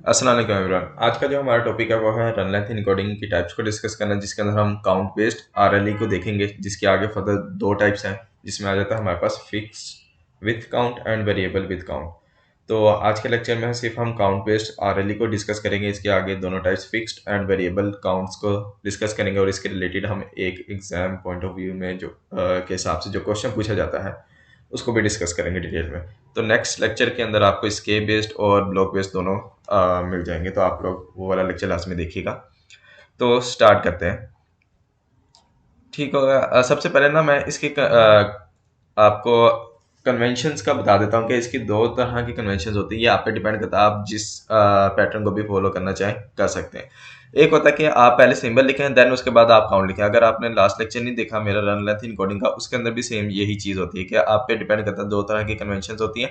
अस्सलाम वालेकुम एवरीवन। आज का जो हमारा टॉपिक है वो है रन लेंथ इनकोडिंग की टाइप्स को डिस्कस करना, जिसके अंदर हम काउंट बेस्ड आरएलई को देखेंगे, जिसके आगे फर्दर दो टाइप्स हैं, जिसमें आ जाता है हमारे पास fix with count and variable with count. तो आज के लेक्चर में सिर्फ हम काउंट बेस्ड आरएलई को डिस्कस करेंगे। इसके आगे दोनों types fixed and variable counts को डिस्कस करेंगे, और इसके रिलेटेड हम एक एग्जाम पॉइंट ऑफ व्यू में जो के हिसाब से जो क्वेश्चन पूछा जाता है उसको भी डिस्कस करेंगे डिटेल में। तो नेक्स्ट लेक्चर के अंदर आपको स्के बेस्ड और ब्लॉक बेस्ड दोनों मिल जाएंगे, तो आप लोग वो वाला लेक्चर लास्ट में देखिएगा। तो स्टार्ट करते हैं, ठीक होगा। सबसे पहले ना मैं इसके आपको कन्वेंशंस का बता देता हूँ कि इसकी दो तरह की कन्वेंशंस होती है। ये आप पे डिपेंड करता है, आप जिस पैटर्न को भी फॉलो करना चाहें कर सकते हैं। एक होता है कि आप पहले सिंबल लिखें, देन उसके बाद आप काउंट लिखें। अगर आपने लास्ट लेक्चर नहीं देखा मेरा रन लेंथ इनकोडिंग का, उसके अंदर भी सेम यही चीज़ होती है कि आप पे डिपेंड करता है। दो तरह की कन्वेंशंस होती हैं,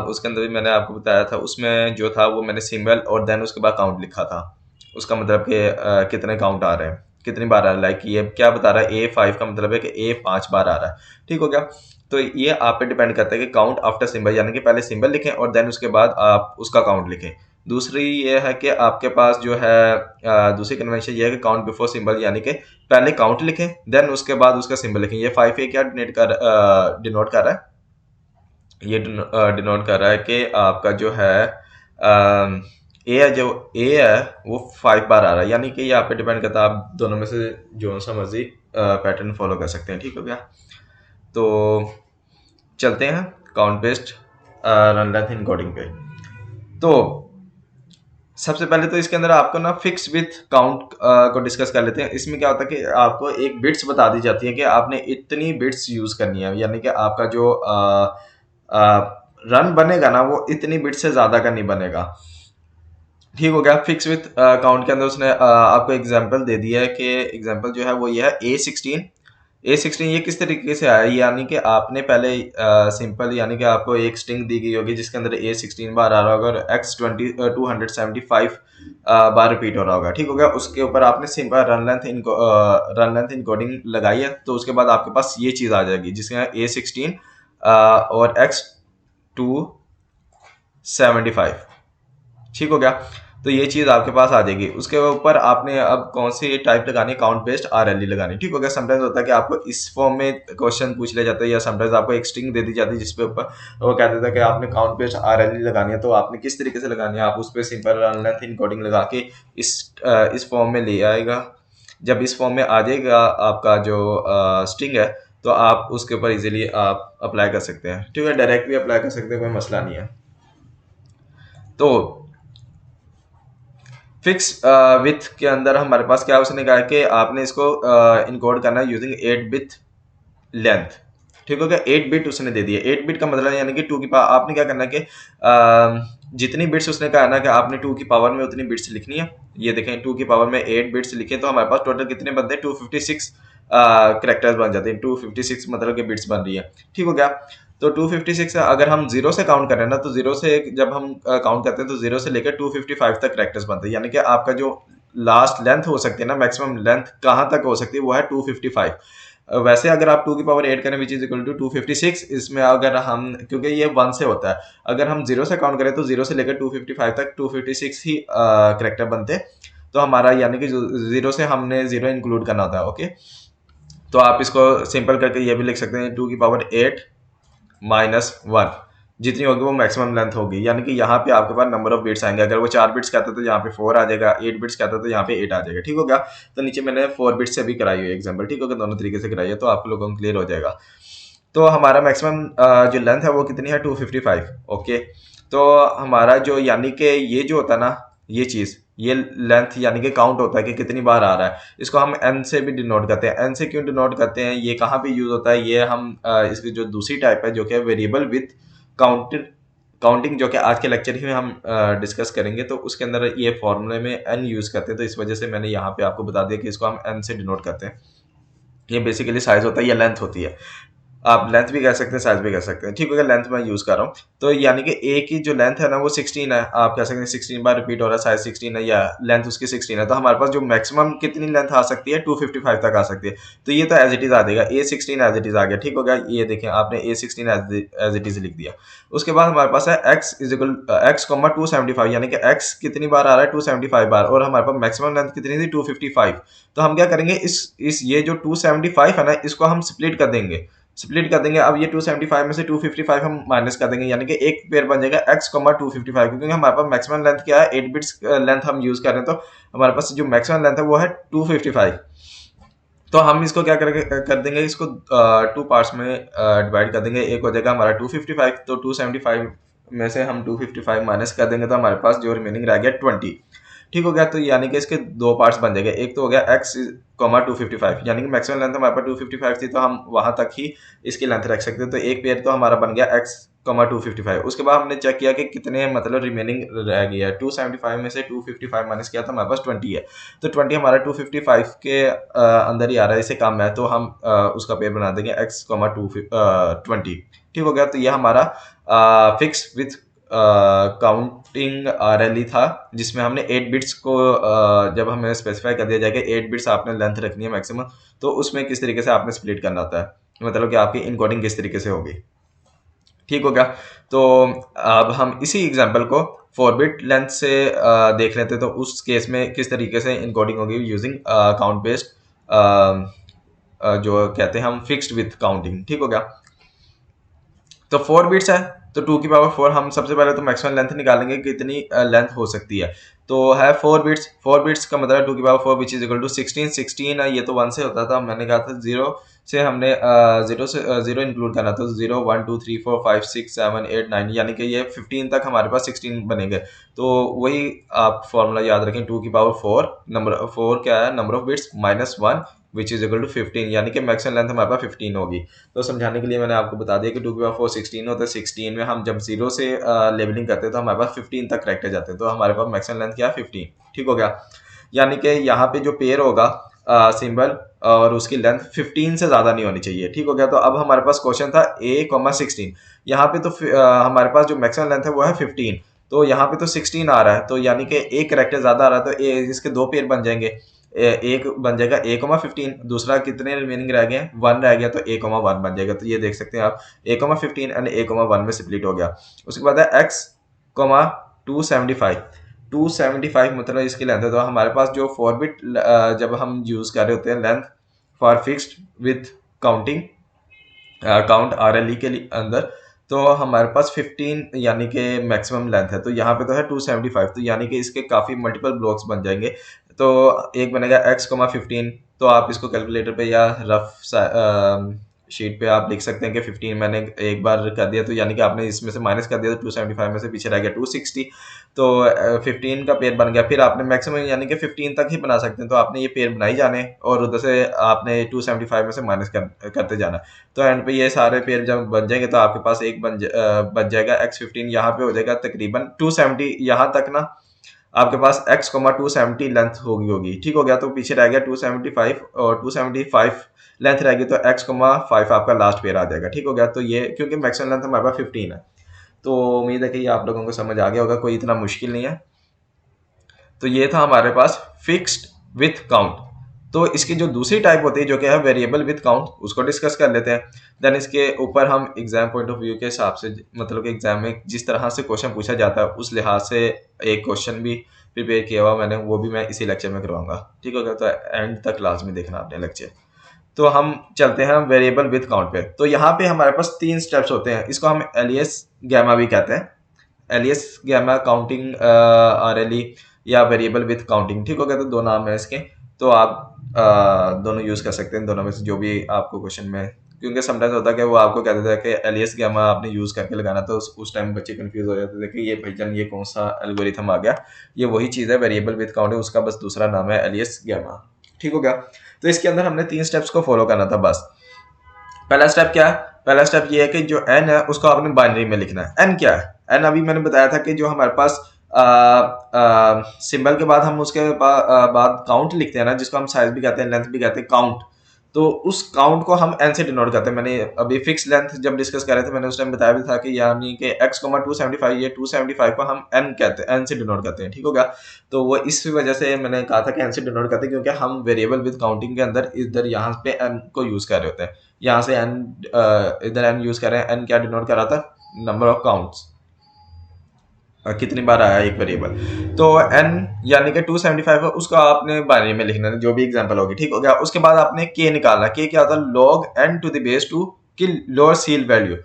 उसके अंदर भी मैंने आपको बताया था। उसमें जो था वो मैंने सिंबल और देन उसके बाद काउंट लिखा था। उसका मतलब कि कितने काउंट आ रहे हैं, कितनी बार आ रहा है। लाइक ये क्या बता रहा है, A5 का मतलब है कि A 5 बार आ रहा है। ठीक हो गया। तो ये आप पे डिपेंड करता है कि काउंट आफ्टर सिंबल, यानी कि पहले सिंबल लिखें और देन उसके बाद आप उसका काउंट लिखें। दूसरी ये है कि आपके पास जो है दूसरी कन्वेंशन ये है कि काउंट बिफोर सिंबल, यानी कि पहले काउंट लिखें देन उसके बाद उसका सिंबल लिखें। ये 5 ए क्या डिनोट कर रहा है, ये डिनोट कर रहा है कि आपका जो है ए है, जो ए है वो 5 बार आ रहा है। यानी कि ये आप पे डिपेंड करता है, आप दोनों में से जो सा मर्जी पैटर्न फॉलो कर सकते हैं। ठीक हो गया। तो चलते हैं count based run length encoding पे। तो सबसे पहले तो इसके अंदर आपको ना फिक्स विथ काउंट को डिस्कस कर लेते हैं। इसमें क्या होता है कि आपको एक बिट्स बता दी जाती है कि आपने इतनी बिट्स यूज करनी है, यानी कि आपका जो रन बनेगा ना वो इतनी बिट्स से ज्यादा का नहीं बनेगा। ठीक हो गया। फिक्स विथ काउंट के अंदर उसने आपको एग्जांपल दे दिया है कि एग्जांपल जो है वो ये है A16। ये किस तरीके से आया, यानी कि आपने पहले सिंपल, यानी कि आपको एक स्ट्रिंग दी गई होगी जिसके अंदर A16 बार आ रहा होगा और X275 बार रिपीट हो रहा होगा। ठीक हो गया। उसके ऊपर आपने सिंपल रन लेंथ इनकोडिंग लगाई है, तो उसके बाद आपके पास ये चीज आ जाएगी जिसमें A16 और X275। ठीक हो गया। तो ये चीज आपके पास आ जाएगी। उसके ऊपर आपने अब कौन सी टाइप लगानी है, काउंट बेस्ड आरएलई लगानी। ठीक हो गया। समटाइम्स होता है कि आपको इस फॉर्म में क्वेश्चन पूछ लिया जाता है, या समटाइम्स आपको एक स्ट्रिंग दे दी जाती है जिसपे ऊपर वो कहता था कि आपने काउंट बेस्ड आरएलई लगानी है। तो आपने किस तरीके से लगानी है, आप उस पर सिंपल रन लेंथ इनकोडिंग लगा के इस फॉर्म में ले आएगा। जब इस फॉर्म में आ जाएगा आपका जो स्ट्रिंग है, तो आप उसके ऊपर इजीली आप अप्लाई कर सकते हैं। ठीक है, डायरेक्ट भी अप्लाई कर सकते हैं, कोई मसला नहीं है। तो फिक्स विथ के अंदर हमारे पास क्या उसने कहा कि आपने इसको इनकोड करना है यूजिंग 8 बिट लेंथ। ठीक हो गया। 8 बिट उसने दे दिया। 8 बिट का मतलब यानी कि 2 की पावर, आपने क्या करना है कि जितनी बिट्स उसने कहा ना कि आपने 2 की पावर में उतनी बिट्स लिखनी है। ये देखें, 2 की पावर में 8 बिट्स लिखे तो हमारे पास टोटल कितने बनते हैं, 256 करेक्टर्स बन जाते हैं। 256 मतलब कि बिट्स बन रही है। ठीक हो गया। तो 256 अगर हम जीरो से काउंट करें ना, तो जीरो से जब हम काउंट करते हैं तो जीरो से लेकर 255 तक करेक्टर्स बनते हैं। यानी कि आपका जो लास्ट लेंथ हो सकती है ना, मैक्सिमम लेंथ कहाँ तक हो सकती है, वो है 255। वैसे अगर आप 2 की पावर 8 करें विच इज इक्वल टू 256, इसमें अगर हम, क्योंकि ये 1 से होता है, अगर हम जीरो से काउंट करें तो जीरो से लेकर 255 तक 256 ही करेक्टर बनते हैं। तो हमारा यानी कि जीरो से हमने जीरो इंक्लूड करना होता है। ओके, तो आप इसको सिंपल करके ये भी लिख सकते हैं, 2 की पावर 8 -1 जितनी होगी वो मैक्सिमम लेंथ होगी। यानी कि यहाँ पे आपके पास नंबर ऑफ बिट्स आएंगे। अगर वो 4 बिट्स कहते तो यहाँ पे 4 आ जाएगा, 8 बिट्स कहते तो यहाँ पे 8 आ जाएगा। ठीक हो गया। तो नीचे मैंने 4 बिट्स से भी कराई हुई एग्जाम्पल। ठीक हो गया, दोनों तरीके से कराई है, तो आप लोगों को क्लियर हो जाएगा। तो हमारा मैक्सिमम जो लेंथ है वो कितनी है, 255। ओके, तो हमारा जो, यानी कि ये जो होता है ना, ये चीज, ये लेंथ यानी कि काउंट होता है कि कितनी बार आ रहा है। इसको हम एन से भी डिनोट करते हैं। एन से क्यों डिनोट करते हैं, ये कहाँ पे यूज होता है, ये हम इसकी जो दूसरी टाइप है जो कि वेरिएबल विथ काउंटिंग, जो कि आज के लेक्चर ही में हम डिस्कस करेंगे, तो उसके अंदर ये फॉर्मूले में एन यूज करते हैं। तो इस वजह से मैंने यहाँ पे आपको बता दिया कि इसको हम एन से डिनोट करते हैं। ये बेसिकली साइज होता है या लेंथ होती है। आप लेंथ भी कह सकते हैं, साइज भी कह सकते हैं, ठीक है। लेंथ मैं यूज कर रहा हूँ, तो यानी कि ए की जो लेंथ है ना वो 16 है, आप कह सकते हैं 16 बार रिपीट हो रहा है, साइज 16 है या लेंथ उसकी 16 है, तो हमारे पास जो मैक्सिमम कितनी लेंथ आ सकती है 255 तक आ सकती है। तो ये तो एज इट इज आ जाएगा, A16 एज इट इज आ गया, ठीक हो गया। ये देखें आपने A16 एज इट इज लिख दिया। उसके बाद हमारे पास है x is equal x comma 275, यानी कि x कितनी बार आ रहा है 275 बार, और हमारे पास मैक्सिमम लेंथ कितनी थी 255। तो हम क्या करेंगे, इस ये जो 275 है ना इसको हम स्प्लिट कर देंगे। अब ये 275 में से 255 हम माइनस कर देंगे, यानी कि एक पेयर बन जाएगा x 255, क्योंकि हमारे पास मैक्सिमम लेंथ क्या है 8 बिट्स लेंथ हम यूज कर रहे हैं, तो हमारे पास जो मैक्सिमम लेंथ है वो है 255। तो हम इसको क्या करेंगे, कर देंगे इसको टू पार्ट्स में डिवाइड कर देंगे। एक हो जाएगा हमारा 255, तो 275 में से हम 255 माइनस कर देंगे, तो हमारे पास जो रिमेनिंग रह गया 20, ठीक हो गया। तो यानी कि इसके दो पार्ट्स बन जाएंगे, एक तो हो गया x कॉमा 255, यानी कि मैक्सिमम लेंथ हमारे पास 255 थी, तो हम वहां तक ही इसकी लेंथ रख सकते हैं। तो एक पेयर तो हमारा बन गया x कॉमा 255। उसके बाद हमने चेक किया कि कितने मतलब रिमेनिंग रह गया है, 275 में से 255 माइनस किया तो हमारे पास 20 है। तो 20 हमारा 255 के अंदर ही आ रहा है, इसे कम है, तो हम उसका पेयर बना देंगे x कॉमा 20, ठीक हो गया। तो ये हमारा फिक्स विथ काउंटिंग आरएलई था, जिसमें हमने 8 बिट्स को जब हमें स्पेसिफाई कर दिया जाएगा 8 बिट्स आपने लेंथ रखनी है मैक्सिमम, तो उसमें किस तरीके से आपने स्प्लिट करना होता है, मतलब कि आपकी इनकोडिंग किस तरीके से होगी, ठीक हो गया। तो अब हम इसी एग्जांपल को 4 बिट लेंथ से देख लेते हैं, तो उस केस में किस तरीके से इनकोडिंग होगी यूजिंग काउंट बेस्ड, जो कहते हैं हम फिक्स्ड विथ काउंटिंग, ठीक हो गया। तो 4 बिट्स है, तो 2 की पावर 4, हम सबसे पहले तो मैक्सिमम लेंथ निकालेंगे कितनी लेंथ हो सकती है। तो है 4 बिट्स का मतलब 2 की power 4 which is equal to 16। 16 है, ये तो 1 से होता था, मैंने कहा था 0 से, हमने 0 से 0 इंक्लूड करना था, 0 1 2 3 4 5 6 7 8 9, यानी कि ये 15 तक हमारे पास 16 बनेंगे। तो वही आप फॉर्मूला याद रखें, 2 की पावर 4, नंबर 4 क्या है, number of bits minus 1 which is equal to 15, यानी कि मैक्सिमम लेंथ हमारे पास 15 होगी। तो समझाने के लिए मैंने आपको बता दिया कि 2 की पावर 4 16 होता है, 16 में हम जब 0 से लेवलिंग करते हैं तो हमारे पास 15 तक करेक्ट जाते हैं, तो हमारे पास मैक्सिमम लेंथ क्या है 15, ठीक हो गया। यानी कि यहाँ पे जो पेयर होगा सिंबल और उसकी लेंथ 15 से ज्यादा नहीं होनी चाहिए, ठीक हो गया। तो अब हमारे पास क्वेश्चन था A, 16, यहाँ पे तो हमारे पास जो मैक्सिमम लेंथ है वो है 15, तो यहाँ पे तो 16 आ रहा है, तो यानी कि एक करेक्टर ज्यादा आ रहा है, तो इसके दो पेयर बन जाएंगे। एक बन जाएगा A, 15, दूसरा कितने रिमेनिंग रह गए, 1 रह गया, तो A, 1 बन जाएगा। तो ये देख सकते हैं आप, A, 15 एंड A, 1 में स्प्लिट हो गया। उसके बाद है x, 275, 275 मतलब इसकी लेंथ है। तो हमारे पास जो 4 बिट जब हम यूज कर रहे होते हैं length for fixed with counting count RLE के अंदर, तो हमारे पास 15 यानी कि मैक्सिमम लेंथ है, तो यहाँ पे तो है 275, तो यानी कि इसके काफ़ी मल्टीपल ब्लॉक्स बन जाएंगे। तो एक बनेगा x, 15, तो आप इसको कैलकुलेटर पे या रफ शीट पे आप लिख सकते हैं कि 15 मैंने एक बार कर दिया, तो यानी कि आपने इसमें से माइनस कर दिया, तो 275 में से पीछे रह गया 260, तो 15 का पेयर बन गया। फिर आपने मैक्सिमम यानी कि 15 तक ही बना सकते हैं, तो आपने ये पेयर बनाई जाने और उधर से आपने 275 में से माइनस करते जाना। तो एंड पे ये सारे पेयर जब बन जाएंगे तो आपके पास एक बन जाएगा x, 15, यहाँ पे हो जाएगा तकरीबन 270, यहाँ तक ना आपके पास x, 270 लेंथ होगी, ठीक हो गया। तो पीछे रह गया 275, और 275 लेंथ रहेगी, तो x, 5 आपका लास्ट पेयर आ जाएगा, ठीक हो गया। तो ये क्योंकि मैक्सिमम लेंथ हमारे पास 15 है, तो उम्मीद है कि ये आप लोगों को समझ आ गया होगा, कोई इतना मुश्किल नहीं है। तो ये था हमारे पास फिक्स्ड विथ काउंट। तो इसकी जो दूसरी टाइप होती है जो कि है वेरिएबल विथ काउंट, उसको डिस्कस कर लेते हैं। देन इसके ऊपर हम एग्जाम पॉइंट ऑफ व्यू के हिसाब से, मतलब कि एग्जाम में जिस तरह से क्वेश्चन पूछा जाता है उस लिहाज से एक क्वेश्चन भी प्रिपेयर किया हुआ मैंने, वो भी मैं इसी लेक्चर में करवाऊंगा, ठीक होगा। तो एंड तक लाजमी देखना आपने लेक्चर। तो हम चलते हैं वेरिएबल विथ काउंट पे। तो यहाँ पे हमारे पास 3 स्टेप्स होते हैं, इसको हम एलियस गैमा भी कहते हैं, एलियस गैमा काउंटिंग आरएलई या वेरिएबल विथ काउंटिंग, ठीक हो गया। तो दो नाम है इसके, तो आप दोनों यूज कर सकते हैं, दोनों में से जो भी आपको क्वेश्चन में, क्योंकि समटाइम्स होता है कि वो आपको कह देता है कि एलियस गैमा आपने यूज करके लगाना, तो उस टाइम बच्चे कंफ्यूज हो जाते थे कि ये भाईजान ये कौन सा एल्गोरिथम आ गया। ये वही चीज़ है, वेरिएबल विथ काउंट है, उसका बस दूसरा नाम है एलियस गैमा, ठीक हो गया। तो इसके अंदर हमने 3 स्टेप्स को फॉलो करना था बस। पहला स्टेप क्या है, पहला स्टेप ये है कि जो n है उसको आपने बाइनरी में लिखना है। n क्या है, n अभी मैंने बताया था कि जो हमारे पास सिंबल के बाद हम उसके बाद काउंट लिखते हैं ना, जिसको हम साइज भी कहते हैं, लेंथ भी कहते हैं, काउंट। तो उस काउंट को हम n से डिनोट करते हैं। मैंने अभी फिक्स लेंथ जब डिस्कस कर रहे थे, मैंने उस टाइम बताया भी था कि यानी कि x, 275, ये 275 को हम n कहते हैं, n से डिनोट करते हैं, ठीक हो गया। तो वो इस वजह से मैंने कहा था कि n से डिनोट करते हैं, क्योंकि हम वेरिएबल विद काउंटिंग के अंदर इधर यहाँ पे n को यूज कर रहे होते हैं। यहाँ से n इधर n यूज कर रहे हैं। n क्या डिनोट कर रहा था? नंबर ऑफ काउंट्स, कितनी बार आया एक वेरिएबल। तो n यानी कि 275 है, उसको आपने बाइनरी में लिखना है, जो भी एग्जांपल होगी, ठीक हो गया। उसके बाद आपने k निकालना। k क्या होता है? log n to the base 2 की लोअर सील वैल्यू,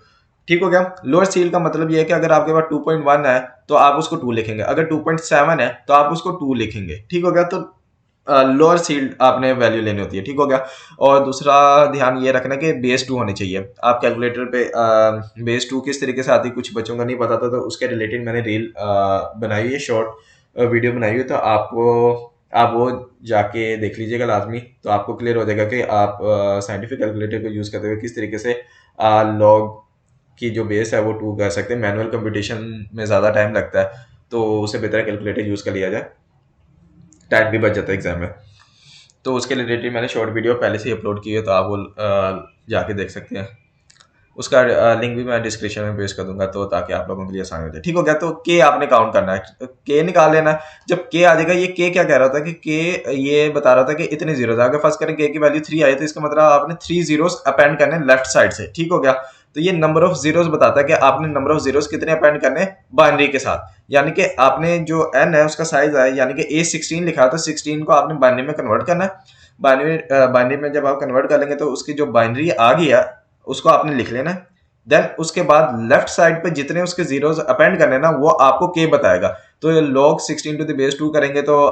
ठीक हो गया। लोअर सील का मतलब ये है कि अगर आपके पास 2.1 है तो आप उसको 2 लिखेंगे, अगर 2.7 है तो आप उसको 2 लिखेंगे, ठीक हो गया। तो लोअर सील्ड आपने वैल्यू लेनी होती है, ठीक हो गया। और दूसरा ध्यान ये रखना कि बेस 2 होनी चाहिए। आप कैलकुलेटर पे बेस 2 किस तरीके से आती है, कुछ बच्चों का नहीं पता था, तो उसके रिलेटेड मैंने रील बनाई है, शॉर्ट वीडियो बनाई है, तो आप वो जाके देख लीजिएगा लाजमी, तो आपको क्लियर हो जाएगा कि आप साइंटिफिक कैलकुलेटर को यूज़ करते हुए किस तरीके से लॉग की जो बेस है वो 2 कर सकते हैं। मैनुअल कंप्यूटेशन में ज़्यादा टाइम लगता है, तो उससे बेहतर है कैलकुलेटर यूज़ कर लिया जाए, टाइम भी बच जाता है एग्जाम में। तो उसके रिलेटेड मैंने शॉर्ट वीडियो पहले से ही अपलोड की है, तो आप वो जाके देख सकते हैं। उसका लिंक भी मैं डिस्क्रिप्शन में पेश कर दूंगा, तो ताकि आप लोगों के लिए आसान हो जाए, ठीक हो गया। तो के आपने काउंट करना है, के निकाल लेना है। जब के आ जाएगा, ये के क्या कह रहा था कि के ये बता रहा था कि इतने जीरो, अगर फर्स्ट करें के की वैल्यू 3 आई, तो इसका मतलब आपने 3 जीरोस अपेंड करने लेफ्ट साइड से, ठीक हो गया। तो ये नंबर ऑफ जीरोस बताता है कि आपने नंबर ऑफ जीरोस कितने अपेंड करने बाइनरी के साथ, यानी कि आपने जो n है उसका साइज है, यानी कि A16 लिखा, तो 16 को आपने बाइनरी में कन्वर्ट करना है। बाइनरी में जब आप कन्वर्ट कर लेंगे तो उसकी जो बाइनरी आ गया उसको आपने लिख लेना है। देन उसके बाद लेफ्ट साइड पे जितने उसके जीरोस अपेंड करने ना, वो आपको के बताएगा। तो log 16 टू द बेस 2 करेंगे तो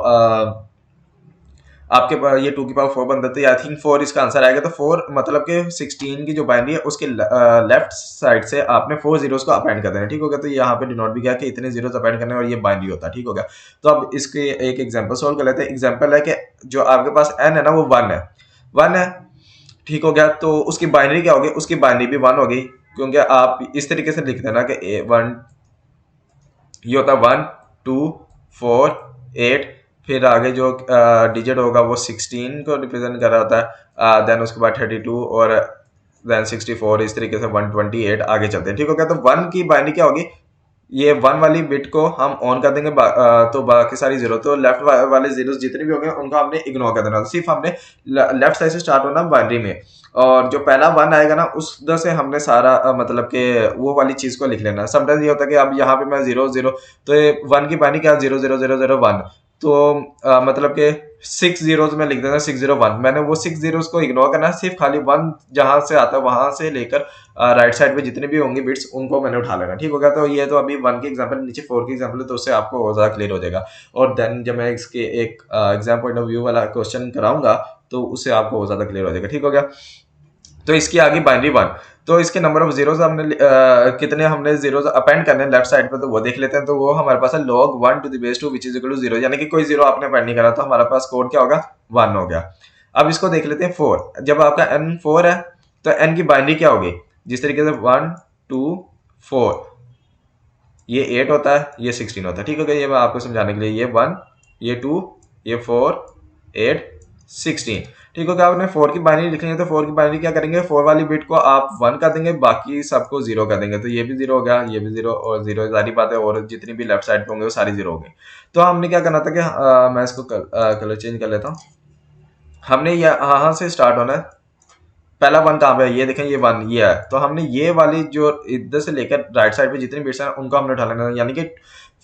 आपके पास ये 2 की पावर 4 बनता है, आई थिंक 4 इसका आंसर आएगा। तो 4 मतलब कि 16 की जो बाइनरी है उसके लेफ्ट साइड से आपने 4 जीरोस को अपेंड कर देना, ठीक हो गया। तो यहाँ पे डिनोट भी किया कि इतने जीरोस अपेंड करने, और ये बाइनरी होता है, ठीक हो गया। तो अब इसके एक एग्जांपल सॉल्व कर लेते हैं। एग्जांपल है कि जो आपके पास n है ना वो 1 है, 1 है, ठीक हो गया। तो उसकी बाइनरी क्या होगी? उसकी बाइनरी भी 1 होगी, क्योंकि आप इस तरीके से लिख देना कि A1 ये होता है 1 2 4 8, फिर आगे जो डिजिट होगा वो 16 को रिप्रेजेंट कर रहा होता है, देन उसके बाद 32 और देन 64, इस तरीके से 128 आगे चलते हैं, ठीक हो गया। तो 1 की बाइनरी क्या होगी? ये 1 वाली बिट को हम ऑन कर देंगे, तो बाकी सारी जीरो, तो लेफ्ट वाले जीरो जितने भी होंगे उनको हमने इग्नोर कर देना, तो सिर्फ हमने लेफ्ट साइड से स्टार्ट होना बाइनरी में, और जो पहला 1 आएगा ना उस उधर से हमने सारा मतलब कि वो वाली चीज को लिख लेना। समटाइम्स ये होता है कि अब यहाँ पे मैं 0 0, तो ये 1 की बाइनरी क्या? 0 0 0 0 1, तो मतलब कि 6 जीरोस में लिख देना 601। मैंने वो 6 जीरोस को इग्नोर करना है, सिर्फ खाली 1 जहां से आता है वहां से लेकर राइट साइड पे जितने भी होंगे बिट्स उनको मैंने उठा लेना, ठीक हो गया। तो ये तो अभी 1 की एग्जांपल, नीचे 4 की एग्जांपल है, तो उससे आपको और ज्यादा क्लियर हो जाएगा। और देन जब मैं इसके एक एग्जाम पॉइंट ऑफ व्यू वाला क्वेश्चन कराऊंगा तो उससे आपको और ज्यादा क्लियर हो जाएगा, ठीक हो गया। तो इसकी आगे बाइनरी 1, तो इसके नंबर ऑफ जीरोस हमने कितने हमने जीरोस अपेंड करने लेफ्ट साइड पे, तो वो देख लेते हैं। तो वो हमारे पास है log 1 to the base 2 which is equal to 0, यानी कि कोई जीरो आपने अपेंड नहीं करा, तो हमारे पास कोड क्या होगा? 1 हो गया। अब इसको देख लेते हैं 4, जब आपका n 4 है तो n की बाइनरी क्या होगी? जिस तरीके से 1 2 4, ये 8 होता है, ये 16 होता है, ठीक हो गया। ये मैं आपको समझाने के लिए, ये 1 ये 2 ये 4 8 16, ठीक हो गया। आपने 4 की बाइनरी लिखनी है, तो 4 की बाइनरी क्या करेंगे? 4 वाली बिट को आप 1 कर देंगे, बाकी सबको 0 कर देंगे, तो ये भी 0 हो गया, ये भी 0 और 0, सारी बात है, और जितनी भी लेफ्ट साइड पे होंगे वो सारी 0 हो गई। तो हमने क्या करना था कि मैं इसको कलर चेंज कर लेता हूँ। हमने यहाँ से स्टार्ट होना है। पहला 1 कहाँ पे है? ये देखें, ये 1 ये है, तो हमने ये वाली जो इधर से लेकर राइट साइड पे जितनी बिट्स हैं उनको हमने उठा लेना है, यानी कि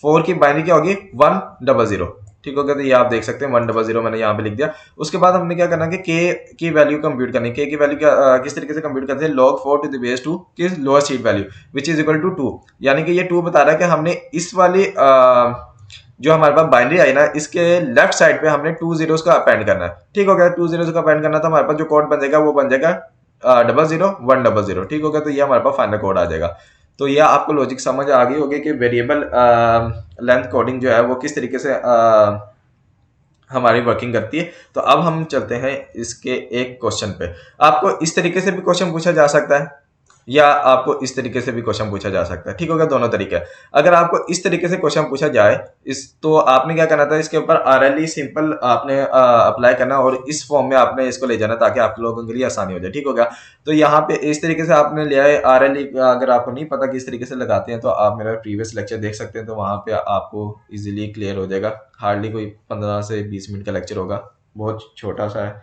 4 की बाइनरी क्या होगी? 100, ठीक हो गया। तो ये आप देख सकते हैं 100 मैंने यहाँ पे लिख दिया। उसके बाद हमने क्या करना है कि के की वैल्यू कंप्यूट करनी है। के की वैल्यू क्या किस तरीके से कंप्यूट करते हैं? log 4 टू द बेस 2 की lower seed value which is equal to 2, यानी कि ये 2 बता रहा है कि हमने इस वाली जो हमारे पास बाइनरी आई ना, इसके लेफ्ट साइड पे हमने 2 जीरोस का अपेंड करना है, ठीक हो गया। 2 जीरोस का अपेंड करना, तो हमारे पास जो कोड बन जाएगा वो बन जाएगा 00 100, ठीक हो गया। तो ये हमारे पास फाइनल कोड आ जाएगा। तो यह आपको लॉजिक समझ आ गई होगी कि वेरिएबल लेंथ कोडिंग जो है वो किस तरीके से हमारी वर्किंग करती है। तो अब हम चलते हैं इसके एक क्वेश्चन पे। आपको इस तरीके से भी क्वेश्चन पूछा जा सकता है, या आपको इस तरीके से भी क्वेश्चन पूछा जा सकता है। ठीक होगा, दोनों तरीके। अगर आपको इस तरीके से क्वेश्चन पूछा जाए इस तो आपने क्या करना था, इसके ऊपर आरएलई सिंपल आपने अप्लाई करना और इस फॉर्म में आपने इसको ले जाना ताकि आप लोगों के लिए आसानी हो जाए। ठीक होगा, तो यहाँ पे इस तरीके से आपने लिया है आरएलई। अगर आपको नहीं पता किस तरीके से लगाते हैं तो आप मेरा प्रीवियस लेक्चर देख सकते हैं, तो वहाँ पे आपको इजीली क्लियर हो जाएगा। हार्डली कोई 15 से 20 मिनट का लेक्चर होगा, बहुत छोटा सा है,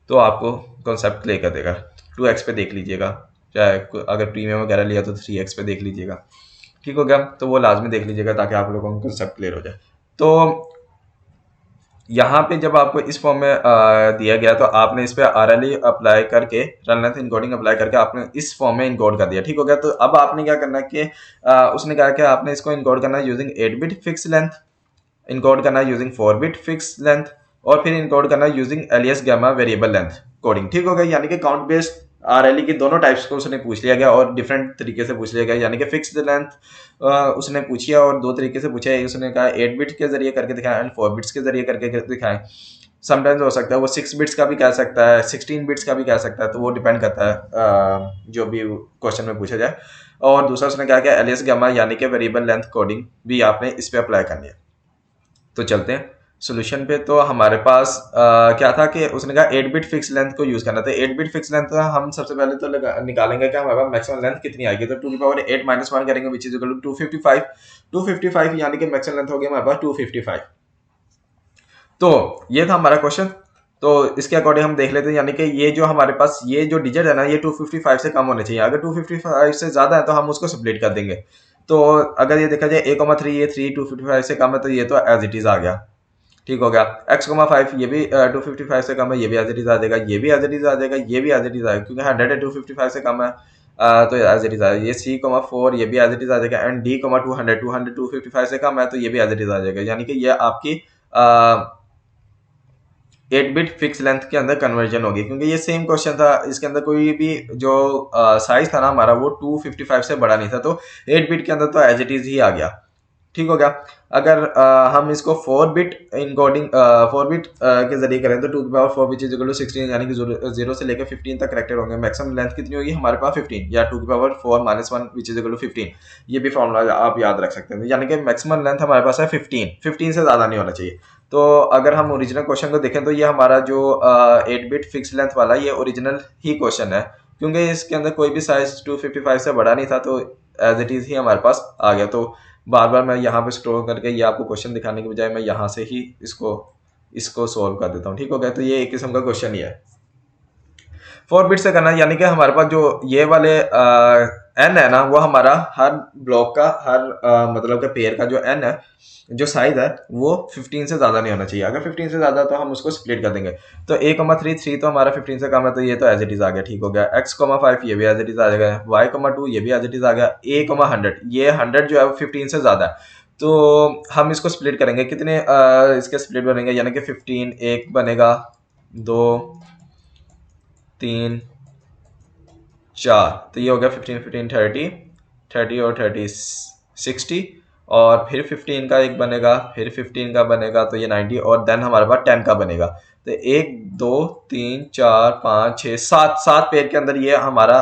तो आपको कॉन्सेप्ट क्लियर कर देगा। 2x पे देख लीजिएगा, चाहे अगर प्रीमियम वगैरह लिया तो 3x पे देख लीजिएगा। ठीक हो गया, तो वो लाजमी देख लीजिएगा ताकि आप लोगों को कॉन्सेप्ट क्लियर हो जाए। तो यहाँ पे जब आपको इस फॉर्म में दिया गया तो आपने इस पे आरएलई अप्लाई करके, रन लेंथ इनकोडिंग अप्लाई करके आपने इस फॉर्म में इनकोड कर दिया। ठीक हो गया, तो अब आपने क्या करना है कि उसने कहा कि आपने इसको इनकोड करना है using 8 bit fix length, encode करना है यूजिंग 4 बिट फिक्स लेंथ, और फिर इनकोड करना है using Elias gamma variable length coding. ठीक हो गया, यानी कि काउंट बेस्ड आरएलई की दोनों टाइप्स को उसने पूछ लिया गया और डिफरेंट तरीके से पूछ लिया गया। यानी कि फिक्स्ड लेंथ उसने पूछी है और दो तरीके से पूछा है। उसने कहा 8 बिट के जरिए करके दिखाएं एंड 4 बिट्स के जरिए करके दिखाएं। समटाइम्स हो सकता है वो 6 बिट्स का भी कह सकता है, 16 बिट्स का भी कह सकता है, तो वो डिपेंड करता है जो भी क्वेश्चन में पूछा जाए। और दूसरा उसने कहा कि एलियस गामा यानी कि वेरिएबल लेंथ कोडिंग भी आपने इस पे अप्लाई करनी है। तो चलते हैं सॉल्यूशन पे। तो हमारे पास क्या था कि उसने कहा 8 बिट फिक्स लेंथ को यूज करना था। 8 बिट फिक्स लेंथ हम सबसे पहले तो निकालेंगे कि हमारे पास मैक्सिमम लेंथ कितनी आएगी, तो 2 की पावर 8 माइनस 1 करेंगे विच इज इक्वल टू 255। 255 यानी कि मैक्सिमम लेंथ हो गया हमारे पास 255। तो ये था हमारा क्वेश्चन। तो इसके अकॉर्डिंग हम देख लेते हैं, यानी कि ये जो हमारे पास ये जो डिजिट है ना, ये 255 से कम होने चाहिए। अगर 255 से ज्यादा है तो हम उसको स्प्लिट कर देंगे। तो अगर ये देखा जाए a,3 ये 3 255 से कम है, तो ये तो एज इट इज आ गया। ठीक हो गया, x,5 ये भी 255 से कम है, ये भी एज इट इज आ जाएगा, ये भी एज इट इज आ जाएगा, ये भी एज इट इज आएगा, क्योंकि 100 है 255 से कम है। तो एज इट इज आएगा। ये c,4 ये भी एज इट इज आ जाएगा, एंड d,200 200 255 से कम है, तो ये भी एज इट इज आ जाएगा। यानी कि ये आपकी 8 बिट फिक्स लेंथ के अंदर कन्वर्जन होगी, क्योंकि ये सेम क्वेश्चन था। इसके अंदर कोई भी जो साइज था ना हमारा वो 255 से बड़ा नहीं था, तो 8 बिट के अंदर तो एज इट इज ही आ गया। ठीक हो गया। अगर हम इसको 4 बिट इनकोडिंग 4 बिट के जरिए करें तो 2 की power 4 which is equal to 16, यानी कि 0 से लेकर 15 तक करेक्टर होंगे। मैक्सिमम लेंथ कितनी होगी हमारे पास 15, या 2 की power 4 minus 1 which is equal to 15। ये भी फॉर्मूला आप याद रख सकते हैं, यानी कि मैक्सिमम लेंथ हमारे पास है 15 से ज़्यादा नहीं होना चाहिए। तो अगर हम ओरिजिनल क्वेश्चन को देखें तो ये हमारा जो 8 बिट फिक्स लेंथ वाला ये ओरिजिनल ही क्वेश्चन है, क्योंकि इसके अंदर कोई भी साइज 255 से बड़ा नहीं था, तो एज इट इज ही हमारे पास आ गया। तो बार बार मैं यहाँ पे स्क्रॉल करके ये आपको क्वेश्चन दिखाने के बजाय मैं यहाँ से ही इसको सोल्व कर देता हूँ। ठीक हो गया, तो ये एक किस्म का क्वेश्चन ही है। 4 बिट से करना, यानी कि हमारे पास जो ये वाले एन है ना, वो हमारा हर ब्लॉक का हर मतलब के पेयर का जो एन है, जो साइज है वो 15 से ज्यादा नहीं होना चाहिए। अगर 15 से ज्यादा तो हम उसको स्प्लिट कर देंगे। तो a,3 तो हमारा 15 से कम है, तो ये तो एज इट इज आ गया। ठीक हो गया, x,5 ये भी एज इट इज आ जाएगा, y,2 ये भी एज इट इज आ गया, a,100 ये 100 जो है वो 15 से ज्यादा है। तो हम इसको स्प्लिट करेंगे, कितने इसके स्प्लिट बनेंगे, यानी कि 15 एक बनेगा, 2 3 4, तो ये हो गया 15 15 30 30 और 30 60, और फिर 15 का एक बनेगा, फिर 15 का बनेगा, तो ये 90, और देन हमारे पास 10 का बनेगा। तो 1 2 3 4 5 6 7 7 पेयर के अंदर ये हमारा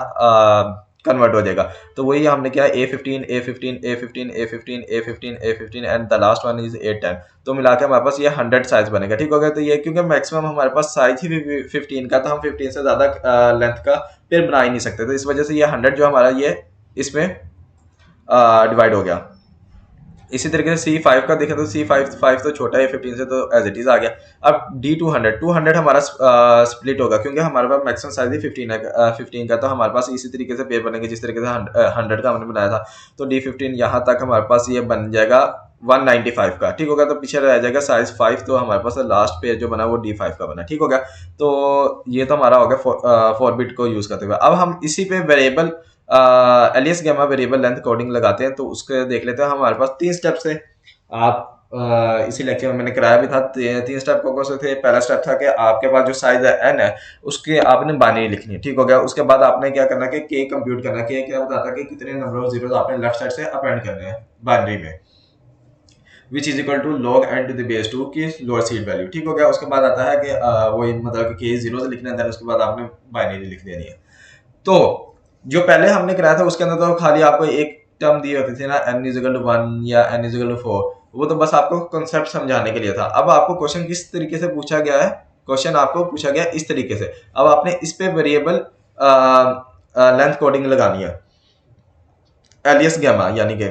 कन्वर्ट हो जाएगा। तो वही हमने किया A15 A15 A15 A15 A15 A15 and the last one is A10। तो मिला के हमारे पास ये 100 साइज बनेगा। ठीक हो गया, तो ये क्योंकि मैक्सिमम हमारे पास साइज ही 15 का, तो हम 15 से ज्यादा लेंथ का पेयर बना ही नहीं सकते, तो इस वजह से ये 100 जो हमारा ये इसमें डिवाइड हो गया। इसी तरीके से C5 का देखें तो C5 तो छोटा है 15 से, तो एज इट इज आ गया। अब D200 200 हमारा स्प्लिट होगा, क्योंकि हमारे पास मैक्सिमम साइज ही 15 है 15 का, तो हमारे पास इसी तरीके से पेयर बनेंगे जिस तरीके से 100 का हमने बनाया था। तो D15 यहाँ तक हमारे पास ये बन जाएगा 195 का। ठीक होगा, तो पीछे रह जाएगा साइज 5, तो हमारे पास लास्ट पेयर जो बना वो D5 का बना। ठीक हो गया, तो ये तो हमारा हो गया 4 बिट को यूज करते हुए। अब हम इसी पे variable Elias gamma variable length coding लगाते हैं, तो उसके देख लेते हैं। हमारे पास 3 स्टेप्स है। आप इसी लेक्चर में मैंने कराया भी था। 3 स्टेप कौन से थे। पहला स्टेप था कि आपके पास जो साइज है एन है उसके आपने बाइनरी लिखनी है। ठीक हो गया, उसके बाद आपने क्या करना है कि के कंप्यूट करना है। के क्या बताता है कि कितने नंबर ऑफ जीरोस आपने लेफ्ट साइड से अपेंड करने हैं बाइनरी में, which is equal to log n to the base 2 की लोअर सीड वैल्यू। ठीक हो गया, उसके बाद आता है कि वो मतलब कि जीरो से लिखना है, उसके बाद आपने बाइनरी लिख देनी है। तो जो पहले हमने कराया था उसके अंदर तो खाली आपको एक टर्म दी होती थी ना, n इज इक्वल टू 1 या n इज इक्वल टू 4, वो तो बस आपको कॉन्सेप्ट समझाने के लिए था। अब आपको क्वेश्चन किस तरीके से पूछा गया है, क्वेश्चन आपको पूछा गया इस तरीके से। अब आपने इस पे वेरिएबल लेंथ कोडिंग लगानी है, एलियस गैमा, यानी कि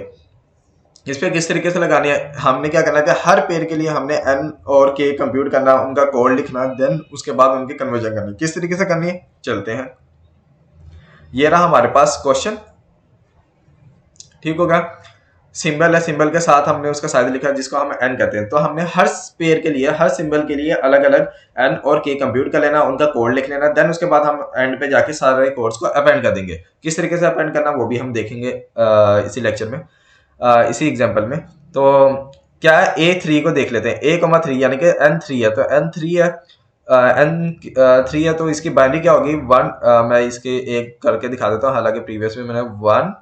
इस पे किस तरीके से लगानी है। हमने क्या करना है कि हर पेयर के लिए हमने n और k कंप्यूट करना, उनका कोड लिखना, देन उसके बाद उनकी कन्वर्जन करनी। किस तरीके से करनी है, चलते हैं। ये रहा हमारे पास क्वेश्चन, ठीक होगा। सिंबल है, सिंबल के साथ हमने उसका साइज लिखा जिसको हम n कहते हैं। तो हमने हर पेयर के लिए, हर सिंबल के लिए अलग अलग n और k कंप्यूट कर लेना, उनका कोड लिख लेना, देन उसके बाद हम एंड पे जाके सारे कोड्स को अपेंड कर देंगे। किस तरीके से अपेंड करना वो भी हम देखेंगे इसी लेक्चर में, इसी एग्जाम्पल में। तो क्या है, A3 को देख लेते हैं। A,3 यानी कि n3 है, तो n3 है, n3 है, तो इसकी बाइनरी क्या होगी, 1। मैं इसके एक करके दिखा देता हूँ, हालांकि प्रीवियस में मैंने 1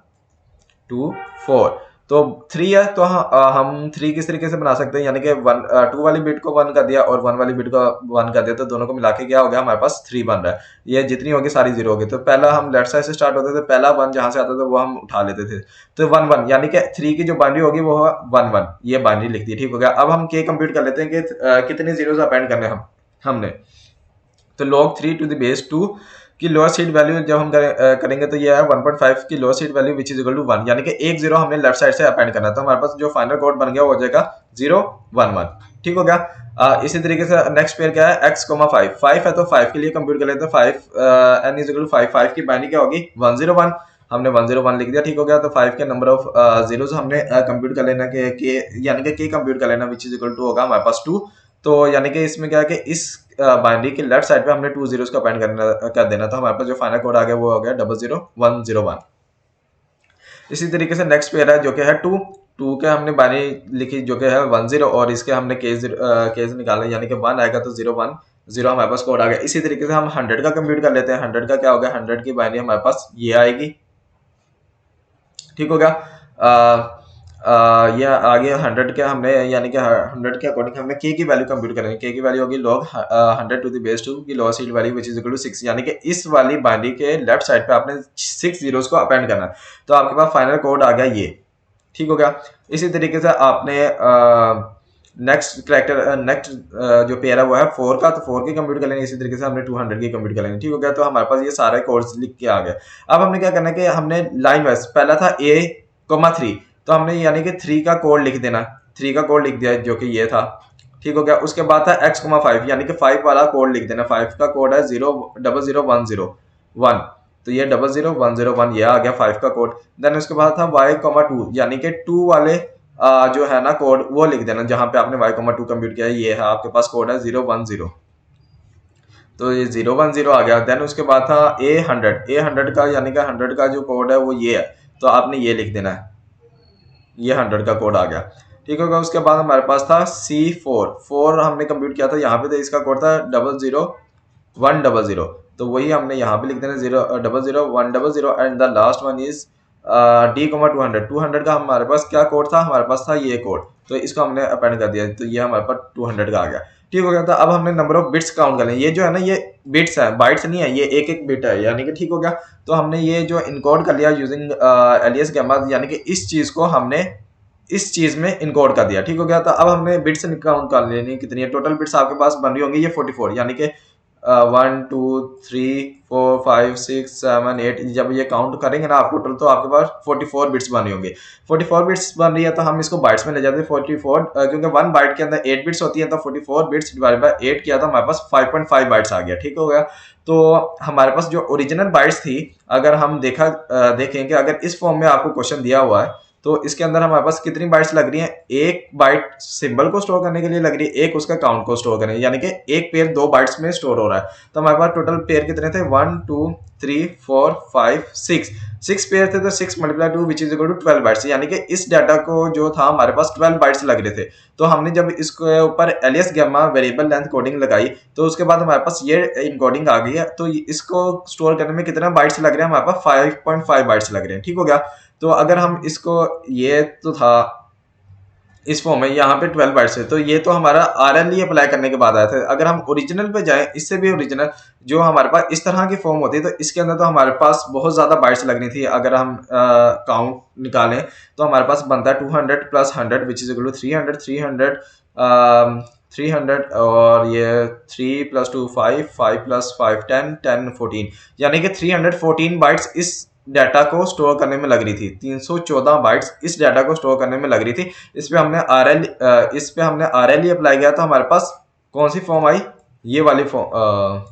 2 4, तो 3 है, तो हम 3 किस तरीके से बना सकते हैं, यानी कि 2 वाली बिट को 1 कर दिया और 1 वाली बिट को 1 कर दिया, तो दोनों को मिला के क्या हो गया, हमारे पास 3 बन रहा है। ये जितनी होगी सारी 0 होगी। तो पहला हम लेफ्ट साइड से स्टार्ट होते थे, पहला 1 जहां से आता था वो हम उठा लेते थे, तो 1 1, यानी कि 3 की जो बाइनरी होगी वो 1 1, ये बाइनरी लिखती है, ठीक हो गया। अब हम के कंप्यूट कर लेते हैं कि कितने जीरोस अपेंड करने हमने। तो log 3 टू द बेस 2 की लोअर सीड वैल्यू जब हम करेंगे तो ये है 1.5 की lower seed value which is equal to 1, यानी कि एक जीरो हमने लेफ्ट साइड से अपेंड करना है। तो हमारे पास जो फाइनल कोड बन गया वो हो जाएगा 0 1 1, ठीक हो गया। इसी तरीके से नेक्स्ट पेयर क्या है, x, 5 5 है, तो 5 के लिए कंप्यूट कर लेते हैं। 5 n इज इक्वल टू 5, 5 की बाइनरी क्या होगी, 101, हमने 101 लिख दिया, ठीक हो गया। तो 5 के नंबर ऑफ जीरोस हमने कंप्यूट कर लेना के यानी कि के कंप्यूट कर लेना विच इज इक्वल टू होगा हमारे पास 2। तो यानी कि इसमें क्या है कि इस बाइनरी के लेफ्ट साइड पे हमने 2 जीरोस को अपेंड कर देना था। हमारे पास जो फाइनल कोड आ गया वो हो गया 00101। इसी तरीके से नेक्स्ट पेयर है जो कि है 2 के हमने बाइनरी लिखी जो कि है 10, और इसके हमने केस निकाले, यानी कि 1 आएगा तो 010 हमारे पास कोड आ गया। इसी तरीके से हम 100 का कंप्यूट कर लेते हैं। 100 का क्या हो गया, 100 की बाइनरी हमारे पास ये आएगी, ठीक हो गया। ये आगे 100 के हमने, यानी कि 100 के अकॉर्डिंग हमने के की वैल्यू कंप्यूट करेंगे। के की वैल्यू होगी log 100 टू द बेस 2 की lower seed value which is equal to 6, यानी कि इस वाली बाइनरी के लेफ्ट साइड पे आपने 6 जीरोस को अपेंड करना है। तो आपके पास फाइनल कोड आ गया ये, ठीक हो गया। इसी तरीके से आपने नेक्स्ट जो पेयर है वो है 4 का, तो 4 की कंप्यूट कर लेंगे। इसी तरीके से हमने 200 की कंप्यूट कर लेंगे, ठीक हो गया। तो हमारे पास ये सारे कोड्स लिख के आ गए। अब हमने क्या करना है कि हमने लाइन वाइज, पहला था A,3, तो हमने यानी कि 3 का कोड लिख देना, 3 का कोड लिख दिया जो कि ये था, ठीक हो गया। उसके बाद था x, 5, यानी कि 5 वाला कोड लिख देना। 5 का कोड है 0 0 0 1 0 1, तो ये 0 0 1 0 1 ये आ गया 5 का कोड। देन उसके बाद था y, 2, यानी कि 2 वाले जो है ना कोड वो लिख देना जहां पे आपने y, 2 कंप्यूट किया है। ये है आपके पास कोड है 0 1 0, तो ये 0 1 0 आ गया। देन उसके बाद था A100 का, यानी कि 100 का जो कोड है वो ये है, तो आपने ये लिख देना है, ये 100 का कोड आ गया, ठीक होगा। उसके बाद हमारे पास था C4 हमने कंप्यूट किया था यहाँ पे, तो इसका कोड था 0 0 1 0 0, तो वही हमने यहाँ पे लिख देना 0 0 0 1 0 0, and the last one is D, 200 का हमारे पास क्या कोड था, हमारे पास था ये कोड, तो इसको हमने अपेंड कर दिया, तो ये हमारे पास 200 का आ गया, ठीक हो गया। था अब हमने नंबर ऑफ बिट्स काउंट कर लें। ये जो है ना ये बिट्स है, बाइट्स नहीं है, ये एक एक बिट है, यानी कि ठीक हो गया। तो हमने ये जो इनकोड कर लिया यूजिंग एलियस गैमा, यानी कि इस चीज को हमने इस चीज में इनकोड कर दिया, ठीक हो गया। तो अब हमने बिट्स काउंट कर लेनी कितनी है। टोटल बिट्स आपके पास बन रही होंगी ये 44, यानी कि 1 2 3 4 5 6 7 8, जब ये काउंट करेंगे ना आप टोटल, तो आपके पास 44 बिट्स बन रही होंगी। 44 बिट्स बन रही है तो हम इसको बाइट्स में ले जाते हैं 44, क्योंकि 1 बाइट के अंदर 8 बिट्स होती है, तो 44 बिट्स डिवाइड बाय 8 किया, तो हमारे पास 5.5 बाइट्स आ गया, ठीक हो गया। तो हमारे पास जो ओरिजिनल बाइट्स थी, अगर हम देखें कि अगर इस फॉर्म में आपको क्वेश्चन दिया हुआ है, तो इसके अंदर हमारे पास कितनी बाइट्स लग रही हैं, एक बाइट सिंबल को स्टोर करने के लिए लग रही है, एक उसका काउंट को स्टोर करने, यानी कि एक पेयर 2 बाइट्स में स्टोर हो रहा है। तो हमारे पास टोटल पेयर कितने थे, 1 2 3 4 5 6 पेयर थे, तो 6 × 2 which is equal to 12 bytes, यानी कि इस डाटा को जो था हमारे पास 12 बाइट्स लग रहे थे। तो हमने जब इसके ऊपर Elias gamma variable length coding लगाई, तो उसके बाद हमारे पास ये इनकोडिंग आ गई है। तो इसको स्टोर करने में कितना बाइट्स लग रहे हैं, हमारे पास 5.5 बाइट्स लग रहे हैं, ठीक हो गया। तो अगर हम इसको, ये तो था इस फॉर्म में यहाँ पे 12 बाइट्स है। तो ये तो हमारा RLE अप्लाई करने के बाद आया था। अगर हम ओरिजिनल पे जाएं, इससे भी ओरिजिनल जो हमारे पास इस तरह की फॉर्म होती है, तो इसके अंदर तो हमारे पास बहुत ज़्यादा बाइट्स लगनी थी। अगर हम काउंट निकालें तो हमारे पास बनता है 200 plus 100 which is equal to 300 300 300 और ये 3 प्लस 2 5 5 प्लस 5 10 10 14, यानी कि 314 बाइट्स इस डाटा को स्टोर करने में लग रही थी। 314 बाइट्स इस डाटा को स्टोर करने में लग रही थी। इस पे हमने RLE अप्लाई किया तो हमारे पास कौन सी फॉर्म आई, ये वाली फॉर्म।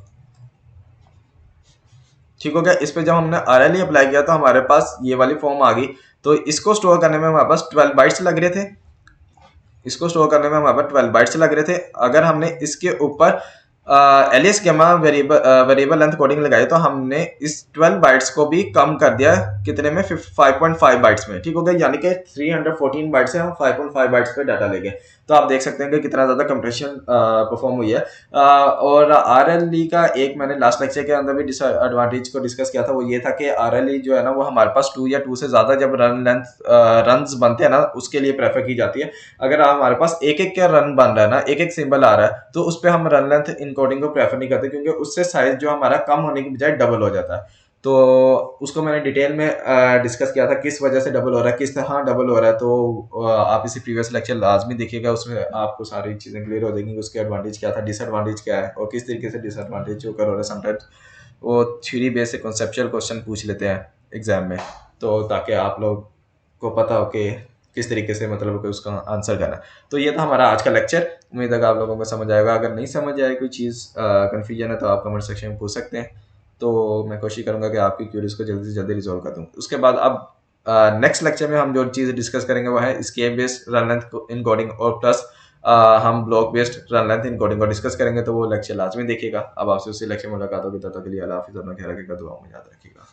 ठीक हो गया। इस पे जब हमने RLE अप्लाई किया तो हमारे पास ये वाली फॉर्म आ गई। तो इसको स्टोर करने में हमारे पास 12 बाइट्स लग रहे थे। इसको स्टोर करने में हमारे पास 12 बाइट्स लग रहे थे। अगर हमने इसके ऊपर Elias gamma variable length coding लगाई तो हमने इस 12 बाइट्स को भी कम कर दिया कितने में, 5.5 बाइट्स में। ठीक हो गया, यानी कि 314 बाइट्स से हम 5.5 बाइट्स पे डाटा ले गए। तो आप देख सकते हैं कि कितना ज्यादा कंप्रेशन परफॉर्म हुई है। और RLE का एक मैंने लास्ट लेक्चर के अंदर भी डिसएडवांटेज को डिस्कस किया था। वो ये था कि RLE जो है ना, वो हमारे पास 2 या 2 से ज्यादा जब रन्स बनते हैं ना, उसके लिए प्रेफर की जाती है। अगर हमारे पास एक एक का रन बन रहा है ना, एक एक सिंबल आ रहा है, तो उस पर हम रन लेंथ इनकोडिंग को प्रेफर नहीं करते, क्योंकि उससे साइज जो हमारा कम होने की बजाय डबल हो जाता है। तो उसको मैंने डिटेल में डिस्कस किया था, किस वजह से डबल हो रहा है, किस तरह डबल हो रहा है। तो आप इसी प्रीवियस लेक्चर लाजमी देखिएगा, उसमें आपको सारी चीज़ें क्लियर हो जाएंगी। उसके एडवांटेज क्या था, डिसएडवांटेज क्या है, और किस तरीके से डिसएडवांटेज जो कर हो रहा है। समटाइम्स वो थ्योरी बेस से कॉन्सेप्चुअल क्वेश्चन पूछ लेते हैं एग्जाम में, तो ताकि आप लोग को पता हो कि किस तरीके से मतलब कि उसका आंसर करना है। तो ये था हमारा आज का लेक्चर। उम्मीद है कि आप लोगों को समझ आएगा। अगर नहीं समझ आए कोई चीज़, कन्फ्यूजन है, तो आप कमेंट सेक्शन में पूछ सकते हैं। तो मैं कोशिश करूंगा कि आपकी क्यूरीज को जल्दी से जल्दी रिजॉल्व कर दूं। उसके बाद अब नेक्स्ट लेक्चर में हम जो चीज़ डिस्कस करेंगे वो है escape based run length encoding और प्लस हम block based run length encoding को डिस्कस करेंगे। तो वो लेक्चर लाजमी देखिएगा। अब आपसे उसी लेक्चर में मुलाकात होगी। तब तक के लिए अल्लाह हाफिज़। अपना ख्याल रखिएगा, दुआ में याद रखिएगा।